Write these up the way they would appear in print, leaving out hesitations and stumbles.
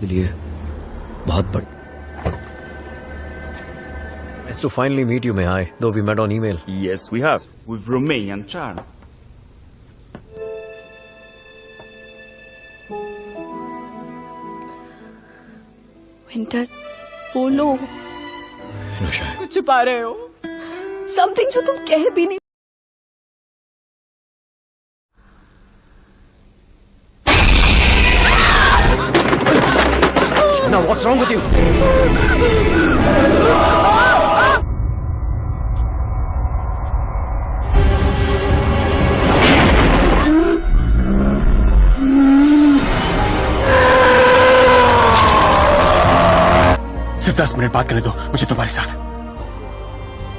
के लिए बहुत बड़ी. Nice to finally meet you, Mihai, though we met on email. Yes, we have, with Romanian charm. Winter, बोलो. Anusha. कुछ छुपा रहे हो? समथिंग जो तुम कह भी नहीं. Now, what's wrong with you? सिर्फ 10 मिनट बात करने दो मुझे तुम्हारे साथ.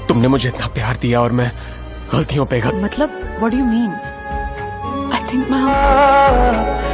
तुमने मुझे इतना प्यार दिया और मैं गलतियों पे मतलब, what do you mean? I think my house.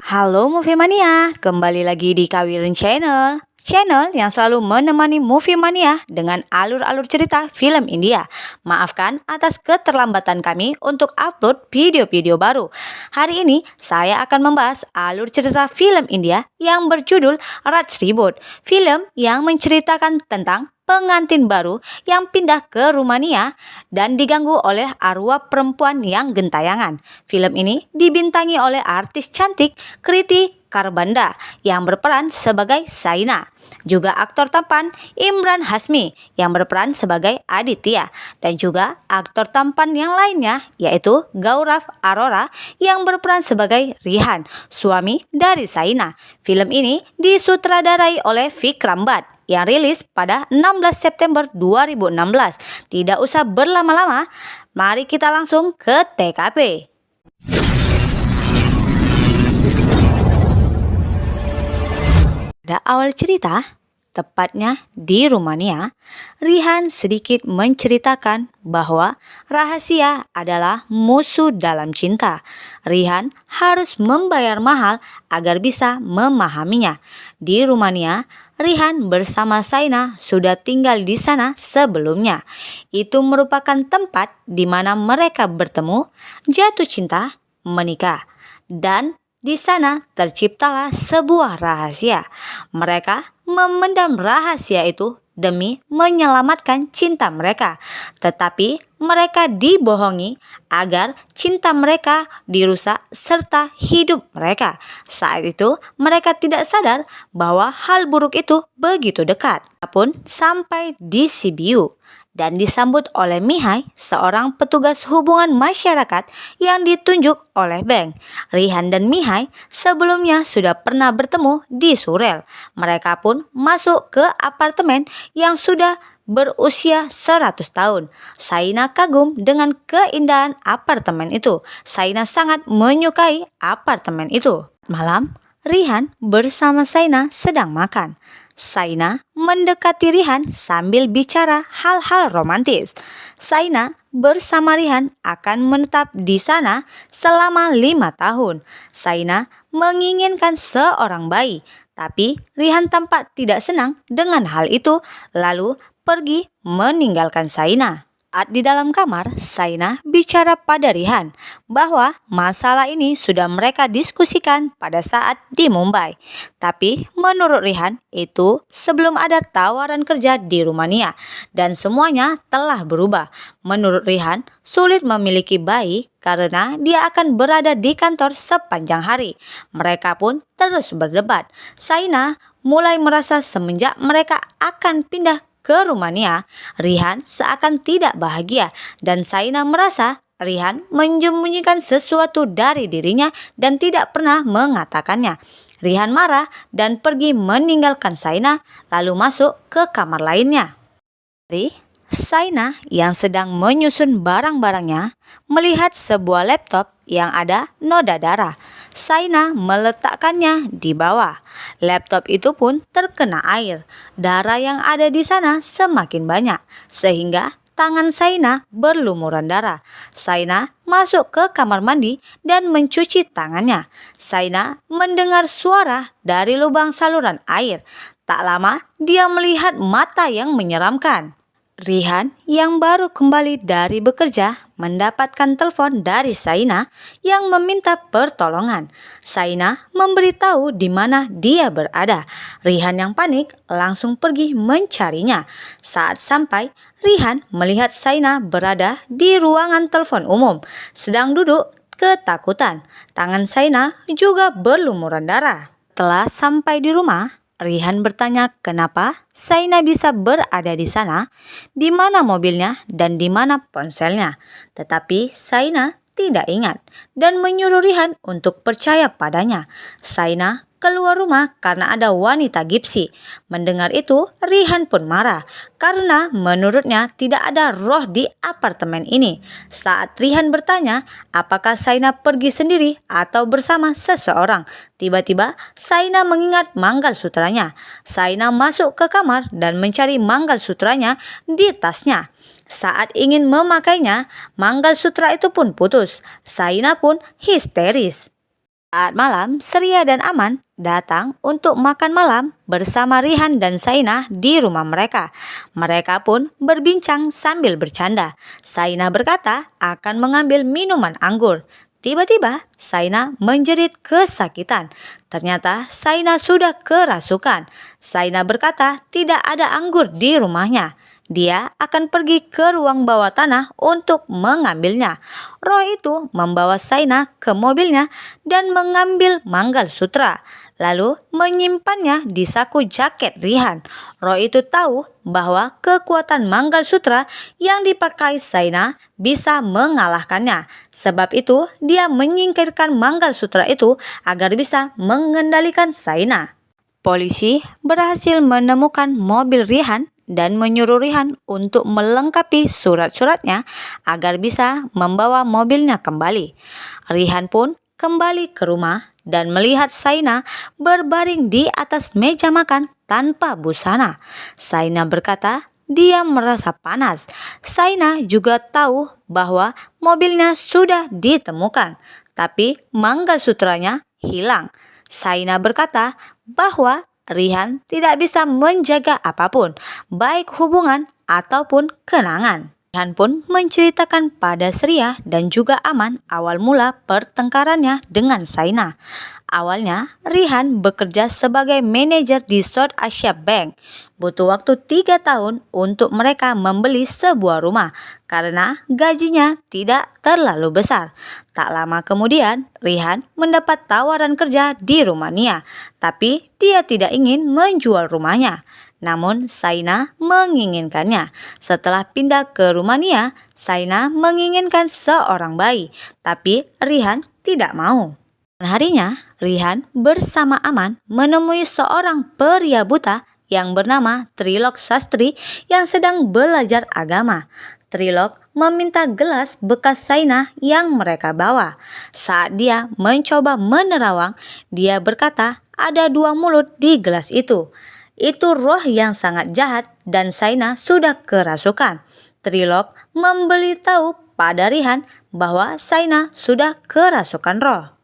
Halo Movie Mania, kembali lagi di Kawirin Channel. Channel yang selalu menemani Movie Mania dengan alur-alur cerita film India. Maafkan atas keterlambatan kami untuk upload video-video baru. Hari ini saya akan membahas alur cerita film India yang berjudul Raj Reboot. Film yang menceritakan tentang pengantin baru yang pindah ke Rumania dan diganggu oleh arwah perempuan yang gentayangan. Film ini dibintangi oleh artis cantik Kriti Kharbanda yang berperan sebagai Saina. Juga aktor tampan Imran Hashmi yang berperan sebagai Aditya. Dan juga aktor tampan yang lainnya yaitu Gaurav Arora yang berperan sebagai Rihan, suami dari Saina. Film ini disutradarai oleh Vikram Bhatt yang rilis pada 16 September 2016. Tidak usah berlama-lama, mari kita langsung ke TKP. Pada awal cerita, tepatnya di Rumania, Rihan sedikit menceritakan bahwa rahasia adalah musuh dalam cinta. Rihan harus membayar mahal agar bisa memahaminya. Di Rumania, Rihan bersama Saina sudah tinggal di sana sebelumnya. Itu merupakan tempat di mana mereka bertemu, jatuh cinta, menikah. Dan di sana terciptalah sebuah rahasia. Mereka memendam rahasia itu demi menyelamatkan cinta mereka. Tetapi mereka dibohongi agar cinta mereka dirusak serta hidup mereka. Saat itu mereka tidak sadar bahwa hal buruk itu begitu dekat. Pun sampai di Sibiu dan disambut oleh Mihai, seorang petugas hubungan masyarakat yang ditunjuk oleh bank. Rihan dan Mihai sebelumnya sudah pernah bertemu di Surel. Mereka pun masuk ke apartemen yang sudah berusia 100 tahun. Saina kagum dengan keindahan apartemen itu. Saina sangat menyukai apartemen itu. Malam, Rihan bersama Saina sedang makan. Saina mendekati Rihan sambil bicara hal-hal romantis. Saina bersama Rihan akan menetap di sana selama 5 tahun. Saina menginginkan seorang bayi, tapi Rihan tampak tidak senang dengan hal itu, lalu pergi meninggalkan Saina. Saat di dalam kamar, Saina bicara pada Rihan bahwa masalah ini sudah mereka diskusikan pada saat di Mumbai. Tapi menurut Rihan itu sebelum ada tawaran kerja di Rumania dan semuanya telah berubah. Menurut Rihan sulit memiliki bayi karena dia akan berada di kantor sepanjang hari. Mereka pun terus berdebat. Saina mulai merasa semenjak mereka akan pindah ke Rumania, Rihan seakan tidak bahagia dan Saina merasa Rihan menyembunyikan sesuatu dari dirinya dan tidak pernah mengatakannya. Rihan marah dan pergi meninggalkan Saina lalu masuk ke kamar lainnya. Saina yang sedang menyusun barang-barangnya melihat sebuah laptop yang ada noda darah. Saina meletakkannya di bawah. Laptop itu pun terkena air. Darah yang ada di sana semakin banyak sehingga tangan Saina berlumuran darah. Saina masuk ke kamar mandi dan mencuci tangannya. Saina mendengar suara dari lubang saluran air. Tak lama, dia melihat mata yang menyeramkan. Rihan yang baru kembali dari bekerja mendapatkan telepon dari Saina yang meminta pertolongan. Saina memberitahu di mana dia berada. Rihan yang panik langsung pergi mencarinya. Saat sampai, Rihan melihat Saina berada di ruangan telepon umum, sedang duduk ketakutan. Tangan Saina juga berlumuran darah. Setelah sampai di rumah, Rihan bertanya kenapa Saina bisa berada di sana, di mana mobilnya dan di mana ponselnya. Tetapi Saina tidak ingat dan menyuruh Rihan untuk percaya padanya. Saina keluar rumah karena ada wanita gipsi. Mendengar itu, Rihan pun marah karena menurutnya tidak ada roh di apartemen ini. Saat Rihan bertanya apakah Saina pergi sendiri atau bersama seseorang, tiba-tiba Saina mengingat manggalsutranya. Saina masuk ke kamar dan mencari manggalsutranya di tasnya. Saat ingin memakainya, manggalsutra itu pun putus. Saina pun histeris. Saat malam, Surya dan Aman datang untuk makan malam bersama Rihan dan Saina di rumah mereka. Mereka pun berbincang sambil bercanda. Saina berkata akan mengambil minuman anggur. Tiba-tiba Saina menjerit kesakitan. Ternyata Saina sudah kerasukan. Saina berkata tidak ada anggur di rumahnya. Dia akan pergi ke ruang bawah tanah untuk mengambilnya. Roh itu membawa Saina ke mobilnya dan mengambil manggalsutra, lalu menyimpannya di saku jaket Rihan. Roh itu tahu bahwa kekuatan manggalsutra yang dipakai Saina bisa mengalahkannya. Sebab itu, dia menyingkirkan manggalsutra itu agar bisa mengendalikan Saina. Polisi berhasil menemukan mobil Rihan dan menyuruh Rihan untuk melengkapi surat-suratnya agar bisa membawa mobilnya kembali. Rihan pun kembali ke rumah dan melihat Saina berbaring di atas meja makan tanpa busana. Saina berkata dia merasa panas. Saina juga tahu bahwa mobilnya sudah ditemukan, tapi manggalsutranya hilang. Saina berkata bahwa Rihan tidak bisa menjaga apapun, baik hubungan ataupun kenangan. Rihan pun menceritakan pada Surya dan juga Aman awal mula pertengkarannya dengan Saina. Awalnya, Rihan bekerja sebagai manajer di South Asia Bank. Butuh waktu 3 tahun untuk mereka membeli sebuah rumah karena gajinya tidak terlalu besar. Tak lama kemudian, Rihan mendapat tawaran kerja di Rumania, tapi dia tidak ingin menjual rumahnya. Namun Saina menginginkannya. Setelah pindah ke Rumania, Saina menginginkan seorang bayi, tapi Rihan tidak mau. Harinya, Rihan bersama Aman menemui seorang pria buta yang bernama Trilok Sastri yang sedang belajar agama. Trilok meminta gelas bekas Saina yang mereka bawa. Saat dia mencoba menerawang, dia berkata ada 2 mulut di gelas itu. Itu roh yang sangat jahat dan Saina sudah kerasukan. Trilok memberitahu pada Rihan bahwa Saina sudah kerasukan roh.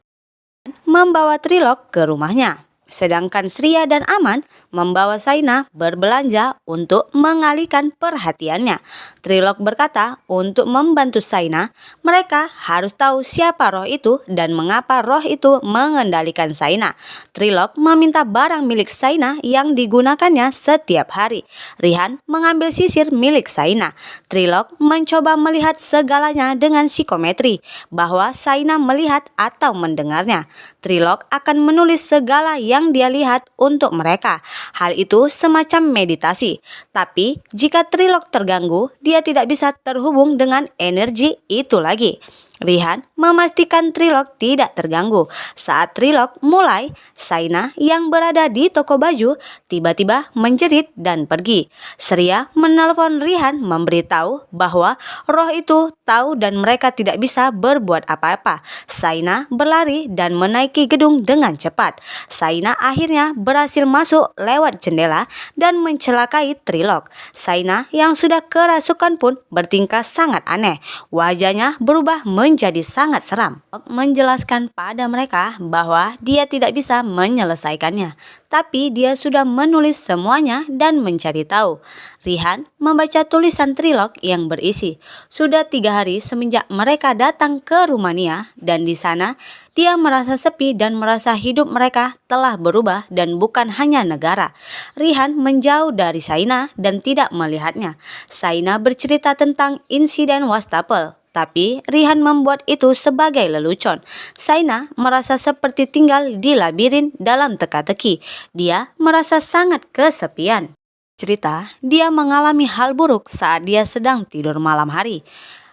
Membawa Trilok ke rumahnya. Sedangkan Surya dan Aman membawa Saina berbelanja untuk mengalihkan perhatiannya. Trilok berkata untuk membantu Saina, mereka harus tahu siapa roh itu dan mengapa roh itu mengendalikan Saina. Trilok meminta barang milik Saina yang digunakannya setiap hari. Rihan mengambil sisir milik Saina. Trilok mencoba melihat segalanya dengan psikometri, bahwa Saina melihat atau mendengarnya. Trilok akan menulis segala yang dia lihat untuk mereka. Hal itu semacam meditasi. Tapi jika Trilok terganggu, dia tidak bisa terhubung dengan energi itu lagi. Rihan memastikan Trilok tidak terganggu. Saat Trilok mulai, Saina yang berada di toko baju tiba-tiba menjerit dan pergi. Surya menelpon Rihan memberitahu bahwa roh itu tahu dan mereka tidak bisa berbuat apa-apa. Saina berlari dan menaiki gedung dengan cepat. Saina akhirnya berhasil masuk lewat jendela dan mencelakai Trilok. Saina yang sudah kerasukan pun bertingkah sangat aneh. Wajahnya berubah menjadi sangat seram. Menjelaskan pada mereka bahwa dia tidak bisa menyelesaikannya, tapi dia sudah menulis semuanya dan mencari tahu. Rihan membaca tulisan Trilok yang berisi, sudah 3 hari semenjak mereka datang ke Rumania dan di sana dia merasa sepi dan merasa hidup mereka telah berubah dan bukan hanya negara. Rihan menjauh dari Saina dan tidak melihatnya. Saina bercerita tentang insiden wastafel, tapi Rihan membuat itu sebagai lelucon. Saina merasa seperti tinggal di labirin dalam teka-teki. Dia merasa sangat kesepian. Cerita, dia mengalami hal buruk saat dia sedang tidur malam hari.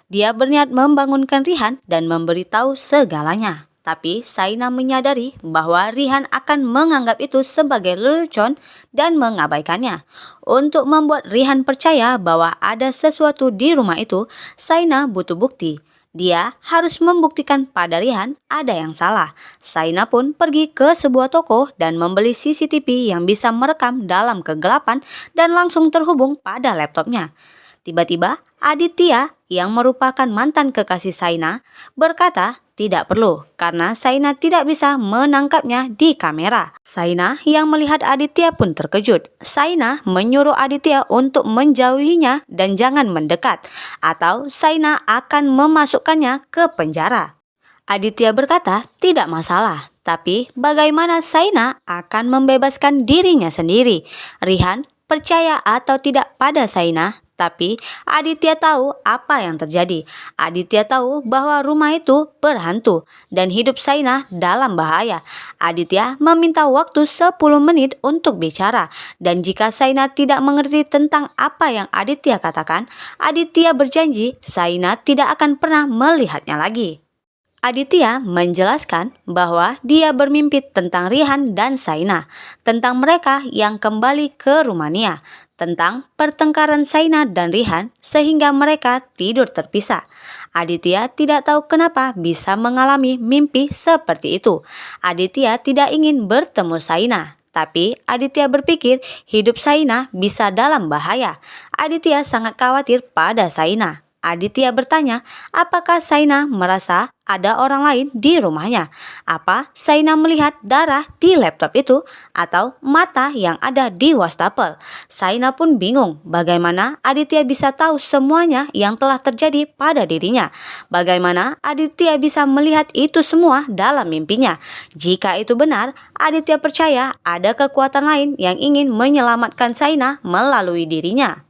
Dia berniat membangunkan Rihan dan memberitahu segalanya. Tapi Saina menyadari bahwa Rihan akan menganggap itu sebagai lelucon dan mengabaikannya. Untuk membuat Rihan percaya bahwa ada sesuatu di rumah itu, Saina butuh bukti. Dia harus membuktikan pada Rihan ada yang salah. Saina pun pergi ke sebuah toko dan membeli CCTV yang bisa merekam dalam kegelapan dan langsung terhubung pada laptopnya. Tiba-tiba Aditya yang merupakan mantan kekasih Saina berkata tidak perlu karena Saina tidak bisa menangkapnya di kamera. Saina yang melihat Aditya pun terkejut. Saina menyuruh Aditya untuk menjauhinya dan jangan mendekat atau Saina akan memasukkannya ke penjara. Aditya berkata tidak masalah, tapi bagaimana Saina akan membebaskan dirinya sendiri? Rihan percaya atau tidak pada Saina, tapi Aditya tahu apa yang terjadi. Aditya tahu bahwa rumah itu berhantu dan hidup Saina dalam bahaya. Aditya meminta waktu 10 menit untuk bicara dan jika Saina tidak mengerti tentang apa yang Aditya katakan, Aditya berjanji Saina tidak akan pernah melihatnya lagi. Aditya menjelaskan bahwa dia bermimpi tentang Rihan dan Saina, tentang mereka yang kembali ke Rumania, tentang pertengkaran Saina dan Rihan sehingga mereka tidur terpisah. Aditya tidak tahu kenapa bisa mengalami mimpi seperti itu. Aditya tidak ingin bertemu Saina. Tapi Aditya berpikir hidup Saina bisa dalam bahaya. Aditya sangat khawatir pada Saina. Aditya bertanya, apakah Saina merasa ada orang lain di rumahnya? Apa Saina melihat darah di laptop itu? Atau mata yang ada di wastafel? Saina pun bingung bagaimana Aditya bisa tahu semuanya yang telah terjadi pada dirinya. Bagaimana Aditya bisa melihat itu semua dalam mimpinya? Jika itu benar, Aditya percaya ada kekuatan lain yang ingin menyelamatkan Saina melalui dirinya.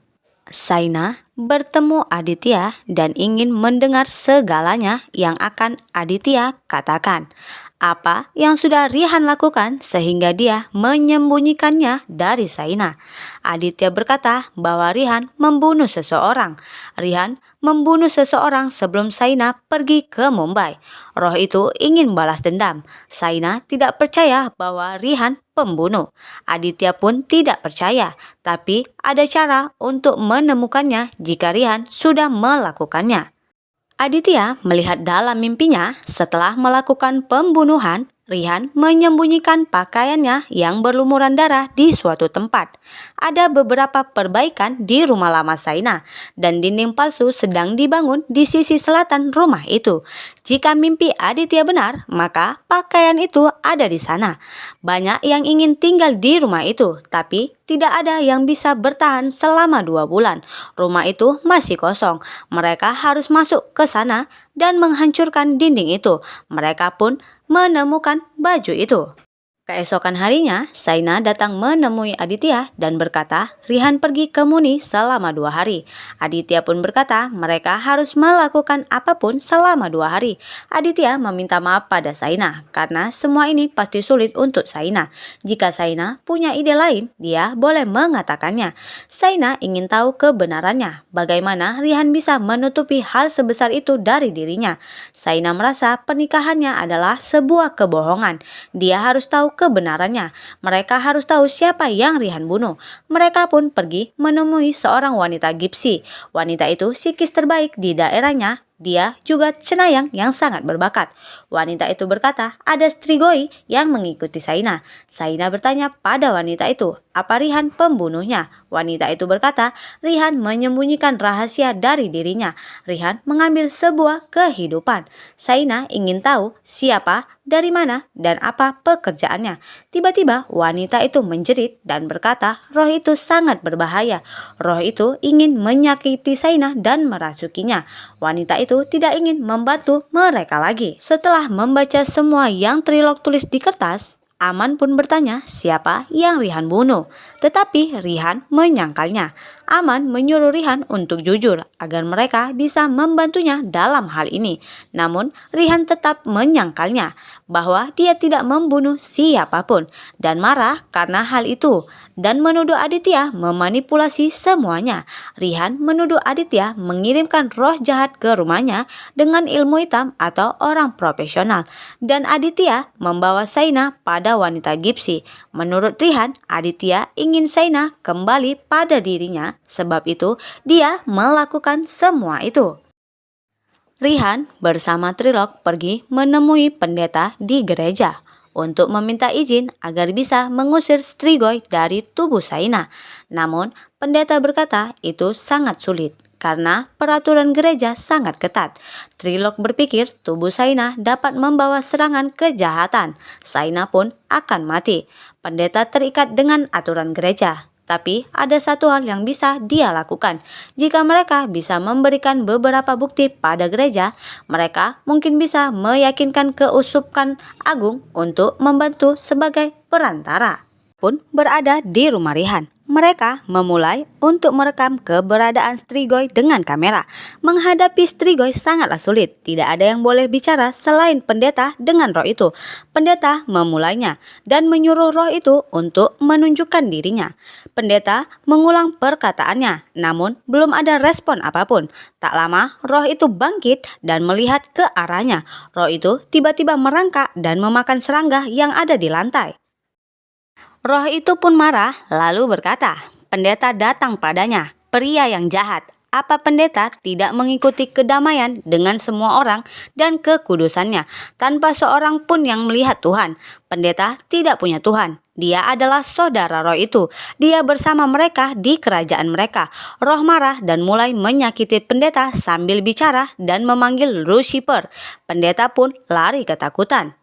Saina bertemu Aditya dan ingin mendengar segalanya yang akan Aditya katakan. Apa yang sudah Rihan lakukan sehingga dia menyembunyikannya dari Saina. Aditya berkata bahwa Rihan membunuh seseorang. Rihan membunuh seseorang sebelum Saina pergi ke Mumbai. Roh itu ingin balas dendam. Saina tidak percaya bahwa Rihan pembunuh. Aditya pun tidak percaya, tapi ada cara untuk menemukannya jika Rihan sudah melakukannya. Aditya melihat dalam mimpinya setelah melakukan pembunuhan, Rihan menyembunyikan pakaiannya yang berlumuran darah di suatu tempat. Ada beberapa perbaikan di rumah lama Saina dan dinding palsu sedang dibangun di sisi selatan rumah itu. Jika mimpi Aditya benar, maka pakaian itu ada di sana. Banyak yang ingin tinggal di rumah itu, tapi tidak ada yang bisa bertahan selama 2 bulan. Rumah itu masih kosong. Mereka harus masuk ke sana dan menghancurkan dinding itu. Mereka pun menemukan baju itu. Keesokan harinya, Saina datang menemui Aditya dan berkata Rihan pergi ke Muni selama 2 hari. Aditya pun berkata mereka harus melakukan apapun selama 2 hari. Aditya meminta maaf pada Saina karena semua ini pasti sulit untuk Saina. Jika Saina punya ide lain, dia boleh mengatakannya. Saina ingin tahu kebenarannya, bagaimana Rihan bisa menutupi hal sebesar itu dari dirinya. Saina merasa pernikahannya adalah sebuah kebohongan. Dia harus tahu kebenarannya. Mereka harus tahu siapa yang Rihan bunuh. Mereka pun pergi menemui seorang wanita Gypsy. Wanita itu psikis terbaik di daerahnya. Dia juga cenayang yang sangat berbakat. Wanita itu berkata ada Strigoi yang mengikuti Saina. Saina bertanya pada wanita itu, apa Rihan pembunuhnya? Wanita itu berkata, Rihan menyembunyikan rahasia dari dirinya. Rihan mengambil sebuah kehidupan. Saina ingin tahu siapa, dari mana, dan apa pekerjaannya. Tiba-tiba wanita itu menjerit dan berkata, roh itu sangat berbahaya. Roh itu ingin menyakiti Saina dan merasukinya. Wanita itu tidak ingin membantu mereka lagi. Setelah membaca semua yang Trilog tulis di kertas, Aman pun bertanya siapa yang Rihan bunuh. Tetapi Rihan menyangkalnya. Aman menyuruh Rihan untuk jujur agar mereka bisa membantunya dalam hal ini. Namun Rihan tetap menyangkalnya bahwa dia tidak membunuh siapapun dan marah karena hal itu dan menuduh Aditya memanipulasi semuanya. Rihan menuduh Aditya mengirimkan roh jahat ke rumahnya dengan ilmu hitam atau orang profesional dan Aditya membawa Saina pada wanita Gypsy. Menurut Rihan, Aditya ingin Saina kembali pada dirinya, sebab itu dia melakukan semua itu. Rihan bersama Trilog pergi menemui pendeta di gereja untuk meminta izin agar bisa mengusir Strigoi dari tubuh Saina. Namun, pendeta berkata itu sangat sulit karena peraturan gereja sangat ketat. Trilog berpikir tubuh Saina dapat membawa serangan kejahatan. Saina pun akan mati. Pendeta terikat dengan aturan gereja. Tapi ada satu hal yang bisa dia lakukan. Jika mereka bisa memberikan beberapa bukti pada gereja, mereka mungkin bisa meyakinkan keuskupan agung untuk membantu sebagai perantara. Pun berada di rumah Rihan. Mereka memulai untuk merekam keberadaan Strigoi dengan kamera. Menghadapi Strigoi sangatlah sulit. Tidak ada yang boleh bicara selain pendeta dengan roh itu. Pendeta memulainya dan menyuruh roh itu untuk menunjukkan dirinya. Pendeta mengulang perkataannya, namun belum ada respon apapun. Tak lama, roh itu bangkit dan melihat ke arahnya. Roh itu tiba-tiba merangkak dan memakan serangga yang ada di lantai. Roh itu pun marah lalu berkata, pendeta datang padanya, pria yang jahat. Apa pendeta tidak mengikuti kedamaian dengan semua orang dan kekudusannya tanpa seorang pun yang melihat Tuhan? Pendeta tidak punya Tuhan. Dia adalah saudara roh itu. Dia bersama mereka di kerajaan mereka. Roh marah dan mulai menyakiti pendeta sambil bicara dan memanggil Lucifer. Pendeta pun lari ketakutan.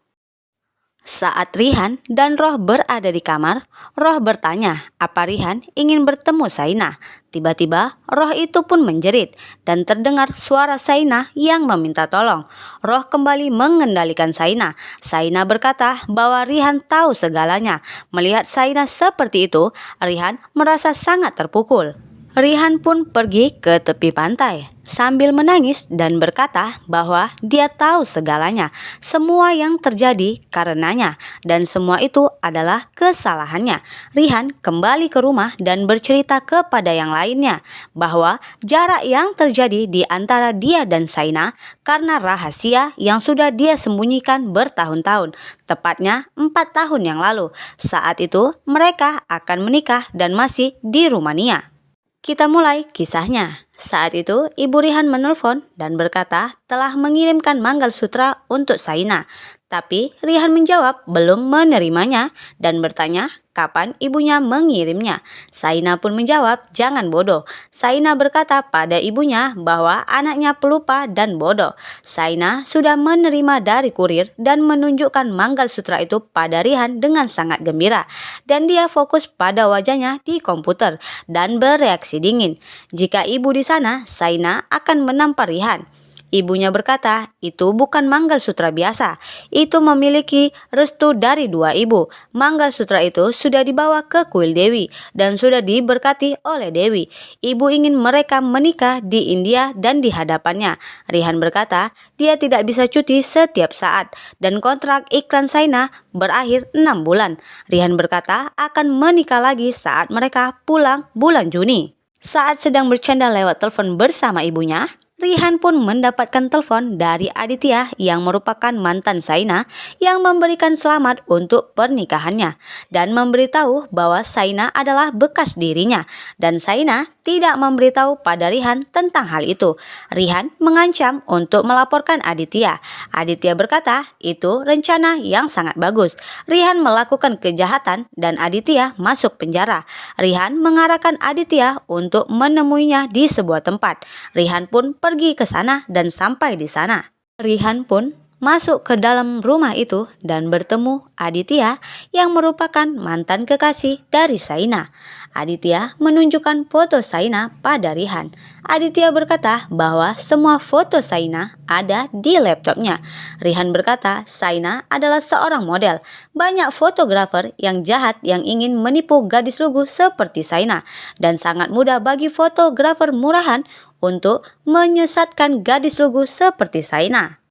Saat Rihan dan Roh berada di kamar, Roh bertanya apa Rihan ingin bertemu Saina. Tiba-tiba roh itu pun menjerit dan terdengar suara Saina yang meminta tolong. Roh kembali mengendalikan Saina. Saina berkata bahwa Rihan tahu segalanya. Melihat Saina seperti itu, Rihan merasa sangat terpukul. Rihan pun pergi ke tepi pantai sambil menangis dan berkata bahwa dia tahu segalanya, semua yang terjadi karenanya, dan semua itu adalah kesalahannya. Rihan kembali ke rumah dan bercerita kepada yang lainnya bahwa jarak yang terjadi di antara dia dan Saina karena rahasia yang sudah dia sembunyikan bertahun-tahun, tepatnya 4 tahun yang lalu. Saat itu mereka akan menikah dan masih di Rumania. Kita mulai kisahnya. Saat itu, Ibu Rihan menelpon dan berkata telah mengirimkan manggalsutra untuk Saina. Tapi Rihan menjawab belum menerimanya dan bertanya kapan ibunya mengirimnya. Saina pun menjawab jangan bodoh. Saina berkata pada ibunya bahwa anaknya pelupa dan bodoh. Saina sudah menerima dari kurir dan menunjukkan manggalsutra itu pada Rihan dengan sangat gembira. Dan dia fokus pada wajahnya di komputer dan bereaksi dingin. Jika ibu di sana, Saina akan menampar Rihan. Ibunya berkata, itu bukan manggalsutra biasa. Itu memiliki restu dari dua ibu. Manggalsutra itu sudah dibawa ke kuil Dewi dan sudah diberkati oleh Dewi. Ibu ingin mereka menikah di India dan di hadapannya. Rihan berkata, dia tidak bisa cuti setiap saat dan kontrak iklan Shaina berakhir 6 bulan. Rihan berkata akan menikah lagi saat mereka pulang bulan Juni. Saat sedang bercanda lewat telepon bersama ibunya, Rihan pun mendapatkan telepon dari Aditya yang merupakan mantan Shaina yang memberikan selamat untuk pernikahannya dan memberitahu bahwa Shaina adalah bekas dirinya dan Shaina tidak memberitahu pada Rihan tentang hal itu. Rihan mengancam untuk melaporkan Aditya. Aditya berkata itu rencana yang sangat bagus. Rihan melakukan kejahatan dan Aditya masuk penjara. Rihan mengarahkan Aditya untuk menemuinya di sebuah tempat. Rihan pun pergi ke sana dan sampai di sana. Rihan pun masuk ke dalam rumah itu dan bertemu Aditya yang merupakan mantan kekasih dari Shaina. Aditya menunjukkan foto Shaina pada Rihan. Aditya berkata bahwa semua foto Shaina ada di laptopnya. Rihan berkata Shaina adalah seorang model. Banyak fotografer yang jahat yang ingin menipu gadis lugu seperti Shaina dan sangat mudah bagi fotografer murahan untuk menyesatkan gadis lugu seperti Shaina.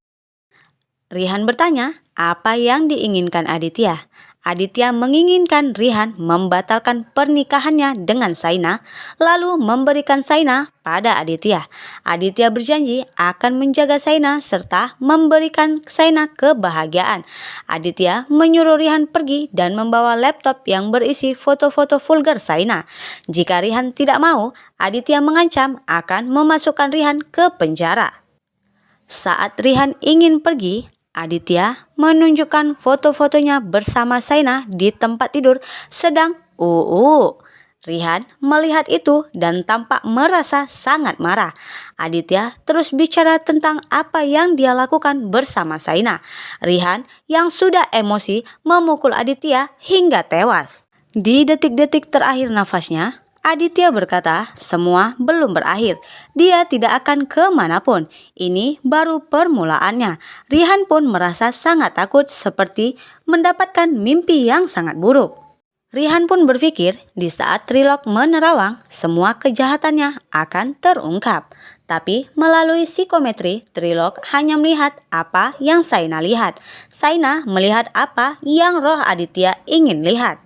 Rihan bertanya apa yang diinginkan Aditya. Aditya menginginkan Rihan membatalkan pernikahannya dengan Shaina lalu memberikan Shaina pada Aditya. Aditya berjanji akan menjaga Shaina serta memberikan Shaina kebahagiaan. Aditya menyuruh Rihan pergi dan membawa laptop yang berisi foto-foto vulgar Shaina. Jika Rihan tidak mau, Aditya mengancam akan memasukkan Rihan ke penjara. Saat Rihan ingin pergi, Aditya menunjukkan foto-fotonya bersama Shaina di tempat tidur sedang Rihan melihat itu dan tampak merasa sangat marah. Aditya terus bicara tentang apa yang dia lakukan bersama Shaina. Rihan yang sudah emosi memukul Aditya hingga tewas. Di detik-detik terakhir nafasnya, Aditya berkata semua belum berakhir. Dia tidak akan kemanapun. Ini baru permulaannya. Rihan pun merasa sangat takut seperti mendapatkan mimpi yang sangat buruk. Rihan pun berpikir di saat Trilok menerawang, semua kejahatannya akan terungkap. Tapi melalui psikometri, Trilok hanya melihat apa yang Shaina lihat. Shaina melihat apa yang roh Aditya ingin lihat.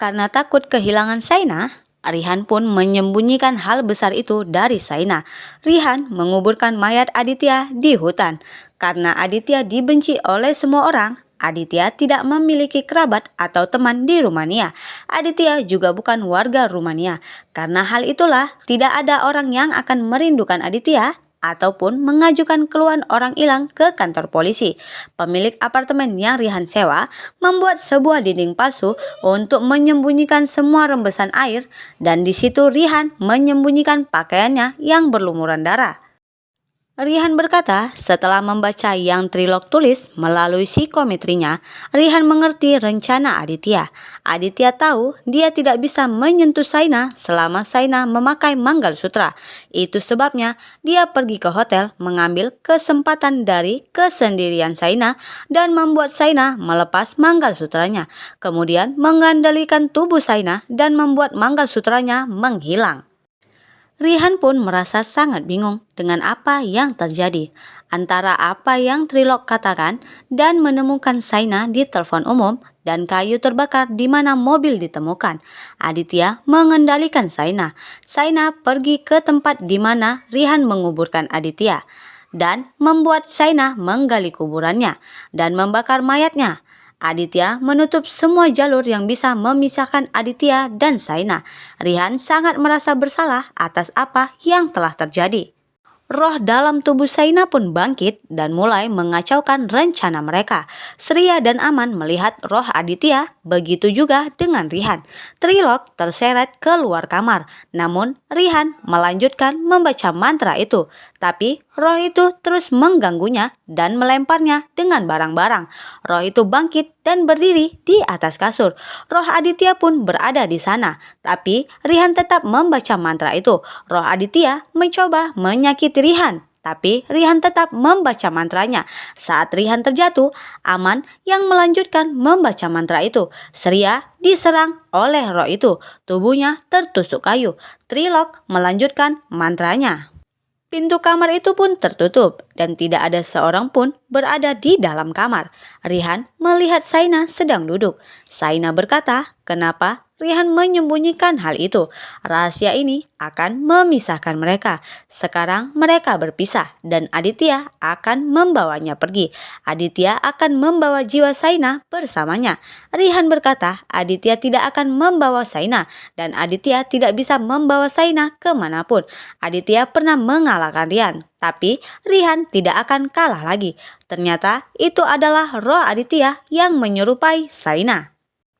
Karena takut kehilangan Shaina, Rihan pun menyembunyikan hal besar itu dari Shaina. Rihan menguburkan mayat Aditya di hutan. Karena Aditya dibenci oleh semua orang, Aditya tidak memiliki kerabat atau teman di Rumania. Aditya juga bukan warga Rumania. Karena hal itulah tidak ada orang yang akan merindukan Aditya ataupun mengajukan keluhan orang hilang ke kantor polisi. Pemilik apartemen yang Rihan sewa membuat sebuah dinding palsu untuk menyembunyikan semua rembesan air dan di situ Rihan menyembunyikan pakaiannya yang berlumuran darah. Rihan berkata setelah membaca yang Trilok tulis melalui psikometrinya, Rihan mengerti rencana Aditya. Aditya tahu dia tidak bisa menyentuh Shaina selama Shaina memakai manggalsutra. Itu sebabnya dia pergi ke hotel mengambil kesempatan dari kesendirian Shaina dan membuat Shaina melepas manggalsutranya. Kemudian mengandalkan tubuh Shaina dan membuat manggalsutranya menghilang. Rihan pun merasa sangat bingung dengan apa yang terjadi antara apa yang Trilok katakan dan menemukan Shaina di telepon umum dan kayu terbakar di mana mobil ditemukan. Aditya mengendalikan Shaina. Shaina pergi ke tempat di mana Rihan menguburkan Aditya dan membuat Shaina menggali kuburannya dan membakar mayatnya. Aditya menutup semua jalur yang bisa memisahkan Aditya dan Shaina. Rihan sangat merasa bersalah atas apa yang telah terjadi. Roh dalam tubuh Shaina pun bangkit dan mulai mengacaukan rencana mereka. Sria dan Aman melihat roh Aditya, begitu juga dengan Rihan. Trilok terseret keluar kamar, namun Rihan melanjutkan membaca mantra itu. Tapi roh itu terus mengganggunya dan melemparnya dengan barang-barang. Roh itu bangkit dan berdiri di atas kasur. Roh Aditya pun berada di sana, tapi Rihan tetap membaca mantra itu. Roh Aditya mencoba menyakiti Rihan, tapi Rihan tetap membaca mantranya. Saat Rihan terjatuh, Aman yang melanjutkan membaca mantra itu. Surya diserang oleh roh itu. Tubuhnya tertusuk kayu. Trilok melanjutkan mantranya. Pintu kamar itu pun tertutup dan tidak ada seorang pun berada di dalam kamar. Rihan melihat Saina sedang duduk. Saina berkata, kenapa Rihan menyembunyikan hal itu? Rahasia ini akan memisahkan mereka. Sekarang mereka berpisah dan Aditya akan membawanya pergi. Aditya akan membawa jiwa Saina bersamanya. Rihan berkata Aditya tidak akan membawa Saina dan Aditya tidak bisa membawa Saina kemanapun. Aditya pernah mengalahkan Rihan, tapi Rihan tidak akan kalah lagi. Ternyata itu adalah roh Aditya yang menyerupai Saina.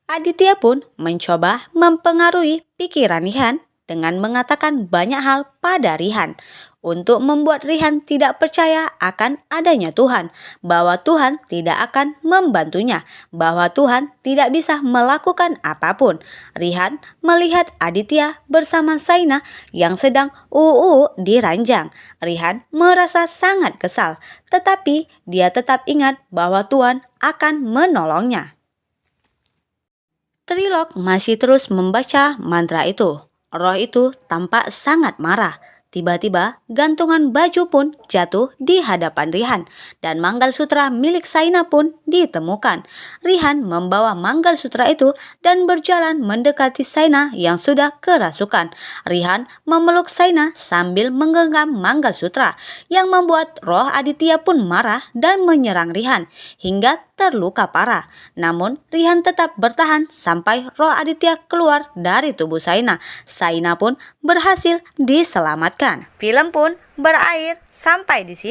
Aditya pun mencoba mempengaruhi pikiran Rihan dengan mengatakan banyak hal pada Rihan untuk membuat Rihan tidak percaya akan adanya Tuhan, bahwa Tuhan tidak akan membantunya, bahwa Tuhan tidak bisa melakukan apapun. Rihan melihat Aditya bersama Saina yang sedang di ranjang. Rihan merasa sangat kesal, tetapi dia tetap ingat bahwa Tuhan akan menolongnya. Trilok masih terus membaca mantra itu. Roh itu tampak sangat marah. Tiba-tiba gantungan baju pun jatuh di hadapan Rihan dan manggalsutra milik Saina pun ditemukan. Rihan membawa manggalsutra itu dan berjalan mendekati Saina yang sudah kerasukan. Rihan memeluk Saina sambil menggenggam manggalsutra yang membuat roh Aditya pun marah dan menyerang Rihan hingga terluka parah. Namun Rihan tetap bertahan sampai roh Aditya keluar dari tubuh Saina. Saina pun berhasil diselamatkan. Film pun berakhir sampai di sini.